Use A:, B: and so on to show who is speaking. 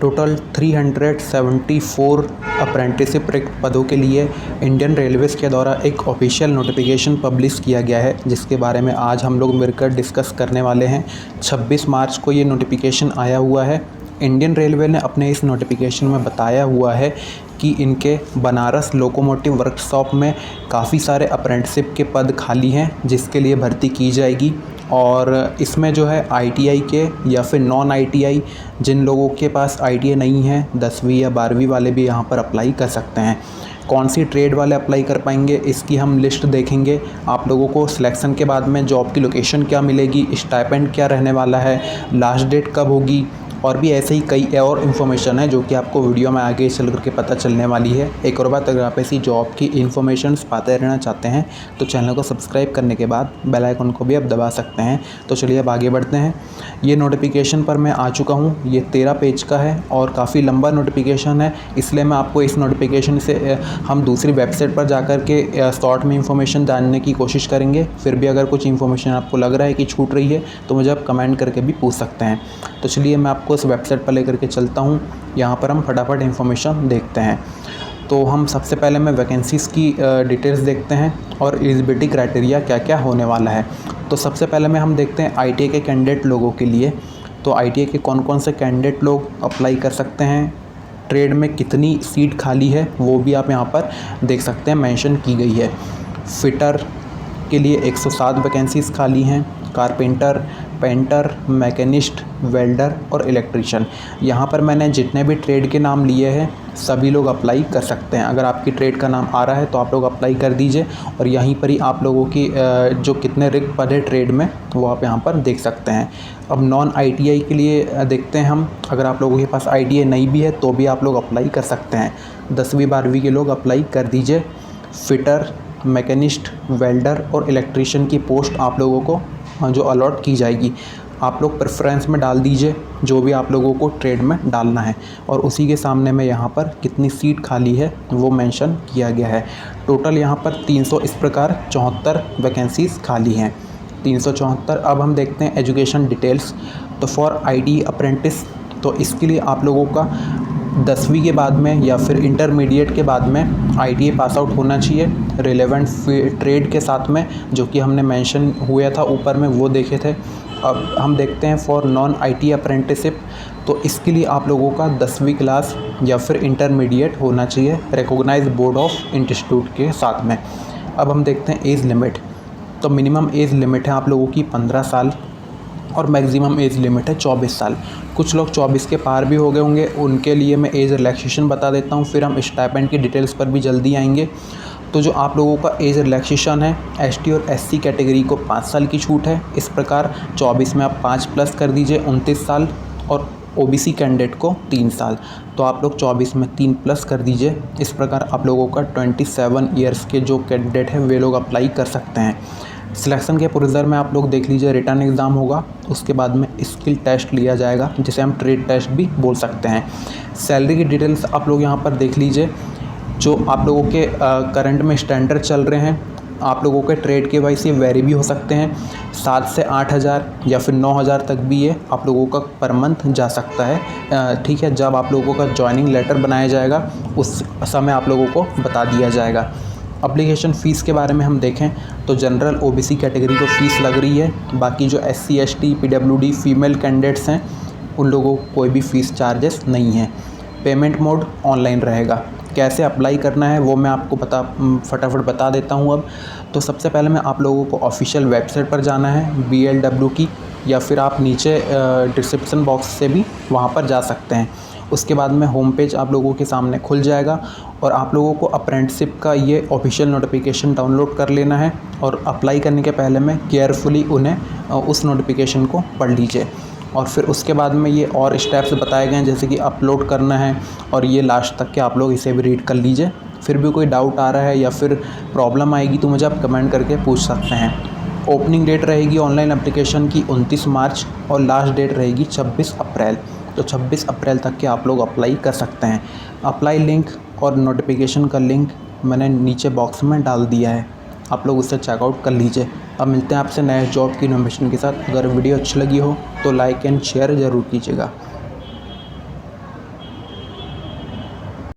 A: Total 374 apprenticeship रिक्त पदों के लिए इंडियन रेलवेज़ के द्वारा एक ऑफिशियल नोटिफिकेशन पब्लिश किया गया है, जिसके बारे में आज हम लोग मिलकर डिस्कस करने वाले हैं। 26 मार्च को ये नोटिफिकेशन आया हुआ है। इंडियन रेलवे ने अपने इस नोटिफिकेशन में बताया हुआ है कि इनके बनारस लोकोमोटिव वर्कशॉप में काफ़ी सारे अप्रेंटिसशिप के पद खाली हैं, जिसके लिए भर्ती की जाएगी। और इसमें जो है ITI के या फिर नॉन ITI, जिन लोगों के पास ITI नहीं है, 10वीं या 12वीं वाले भी यहाँ पर अप्लाई कर सकते हैं। कौन सी ट्रेड वाले अप्लाई कर पाएंगे, इसकी हम लिस्ट देखेंगे। आप लोगों को सिलेक्शन के बाद में जॉब की लोकेशन क्या मिलेगी, स्टाइपेंड क्या रहने वाला है, लास्ट डेट कब होगी, और भी ऐसे ही कई और इन्फॉर्मेशन है जो कि आपको वीडियो में आगे चल करके पता चलने वाली है। एक और बात, अगर आप ऐसी जॉब की इन्फॉर्मेशन पाते रहना चाहते हैं तो चैनल को सब्सक्राइब करने के बाद बेल आइकन को भी आप दबा सकते हैं। तो चलिए अब आगे बढ़ते हैं। ये नोटिफिकेशन पर मैं आ चुका हूँ। ये 13 पेज का है और काफ़ी लंबा नोटिफिकेशन है, इसलिए मैं आपको इस नोटिफिकेशन से हम दूसरी वेबसाइट पर जाकर के शॉर्ट में इंफॉर्मेशन जानने की कोशिश करेंगे। फिर भी अगर कुछ इन्फॉर्मेशन आपको लग रहा है कि छूट रही है तो मुझे आप कमेंट करके भी पूछ सकते हैं। तो चलिए मैं आपको इस वेबसाइट पर लेकर के चलता हूँ। यहाँ पर हम फटाफट इन्फॉर्मेशन देखते हैं। तो हम सबसे पहले मैं वैकेंसीज़ की डिटेल्स देखते हैं और एलिजिबिलिटी क्राइटेरिया क्या क्या होने वाला है। तो सबसे पहले में हम देखते हैं ITI के कैंडिडेट लोगों के लिए। तो ITI के कौन कौन से कैंडिडेट लोग अप्लाई कर सकते हैं, ट्रेड में कितनी सीट खाली है वो भी आप यहाँ पर देख सकते हैं, मेंशन की गई है। फिटर के लिए 107 वैकेंसीज़ खाली हैं। कारपेंटर, पेंटर, मैकेनिस्ट, वेल्डर और इलेक्ट्रीशियन, यहाँ पर मैंने जितने भी ट्रेड के नाम लिए हैं सभी लोग अप्लाई कर सकते हैं। अगर आपकी ट्रेड का नाम आ रहा है तो आप लोग अप्लाई कर दीजिए और यहीं पर ही आप लोगों की जो कितने रिक्त पद है ट्रेड में वो आप यहाँ पर देख सकते हैं। अब नॉन ITI के लिए देखते हैं हम। अगर आप लोगों के पास ITI नहीं भी है तो भी आप लोग अप्लाई कर सकते हैं। 10वीं 12वीं के लोग अप्लाई कर दीजिए। फिटर, मैकेनिस्ट, वेल्डर और इलेक्ट्रीशियन की पोस्ट आप लोगों को जो अलॉट की जाएगी, आप लोग प्रेफरेंस में डाल दीजिए जो भी आप लोगों को ट्रेड में डालना है। और उसी के सामने में यहाँ पर कितनी सीट खाली है वो मेंशन किया गया है। टोटल यहाँ पर 300 इस प्रकार 74 वैकेंसीज़ खाली हैं, 374। अब हम देखते हैं एजुकेशन डिटेल्स। तो फॉर ITI अप्रेंटिस, तो इसके लिए आप लोगों का 10वीं के बाद में या फिर इंटरमीडिएट के बाद में ITI पास आउट होना चाहिए रिलेवेंट ट्रेड के साथ में, जो कि हमने मेंशन हुआ था ऊपर में वो देखे थे। अब हम देखते हैं फॉर नॉन ITI अप्रेंटिसशिप, तो इसके लिए आप लोगों का 10वीं क्लास या फिर इंटरमीडिएट होना चाहिए रिकॉग्नाइज्ड बोर्ड ऑफ इंस्टीट्यूट के साथ में। अब हम देखते हैं एज लिमिट। तो मिनिमम एज लिमिट है आप लोगों की 15 साल और मैक्सिमम एज लिमिट है 24 साल। कुछ लोग 24 के पार भी हो गए होंगे, उनके लिए मैं एज रिलैक्सेशन बता देता हूँ, फिर हम स्टाइपेंड की डिटेल्स पर भी जल्दी आएंगे। तो जो आप लोगों का एज रिलैक्सेशन है, ST और SC कैटेगरी को 5 साल की छूट है। इस प्रकार 24 में आप 5 प्लस कर दीजिए 29 साल, और OBC कैंडिडेट को 3 साल, तो आप लोग 24 में 3 प्लस कर दीजिए। इस प्रकार आप लोगों का 27 ईयर्स के जो कैंडिडेट हैं वे लोग अप्लाई कर सकते हैं। सिलेक्शन के प्रोसीजर में आप लोग देख लीजिए, रिटर्न एग्ज़ाम होगा, उसके बाद में स्किल टेस्ट लिया जाएगा जिसे हम ट्रेड टेस्ट भी बोल सकते हैं। सैलरी की डिटेल्स आप लोग यहाँ पर देख लीजिए। जो आप लोगों के करंट में स्टैंडर्ड चल रहे हैं, आप लोगों के ट्रेड के वाइज ये वेरी भी हो सकते हैं। 7 से 8 हज़ार या फिर 9 हज़ार तक भी ये आप लोगों का पर मंथ जा सकता है। ठीक है, जब आप लोगों का जॉइनिंग लेटर बनाया जाएगा उस समय आप लोगों को बता दिया जाएगा। एप्लीकेशन फ़ीस के बारे में हम देखें तो जनरल OBC कैटेगरी को फ़ीस लग रही है। बाकी जो SC ST PWD female candidates हैं उन लोगों को कोई भी फ़ीस चार्जेस नहीं है। पेमेंट मोड ऑनलाइन रहेगा। कैसे अप्लाई करना है वो मैं आपको फटाफट बता देता हूँ अब। तो सबसे पहले मैं आप लोगों को ऑफिशियल वेबसाइट पर जाना है BLW की, या फिर आप नीचे डिस्क्रिप्शन बॉक्स से भी वहाँ पर जा सकते हैं। उसके बाद में होम पेज आप लोगों के सामने खुल जाएगा और आप लोगों को अप्रेंटिसशिप का ये ऑफिशियल नोटिफिकेशन डाउनलोड कर लेना है और अप्लाई करने के पहले में केयरफुली उन्हें उस नोटिफिकेशन को पढ़ लीजिए। और फिर उसके बाद में ये और स्टेप्स बताए गए हैं, जैसे कि अपलोड करना है, और ये लास्ट तक के आप लोग इसे भी रीड कर लीजिए। फिर भी कोई डाउट आ रहा है या फिर प्रॉब्लम आएगी तो मुझे आप कमेंट करके पूछ सकते हैं। ओपनिंग डेट रहेगी ऑनलाइन एप्लीकेशन की 29 मार्च और लास्ट डेट रहेगी 26 अप्रैल। तो 26 अप्रैल तक के आप लोग अप्लाई कर सकते हैं। अप्लाई लिंक और नोटिफिकेशन का लिंक मैंने नीचे बॉक्स में डाल दिया है, आप लोग उससे चेकआउट कर लीजिए। अब मिलते हैं आपसे नए जॉब की इन्फॉर्मेशन के साथ। अगर वीडियो अच्छी लगी हो तो लाइक एंड शेयर ज़रूर कीजिएगा।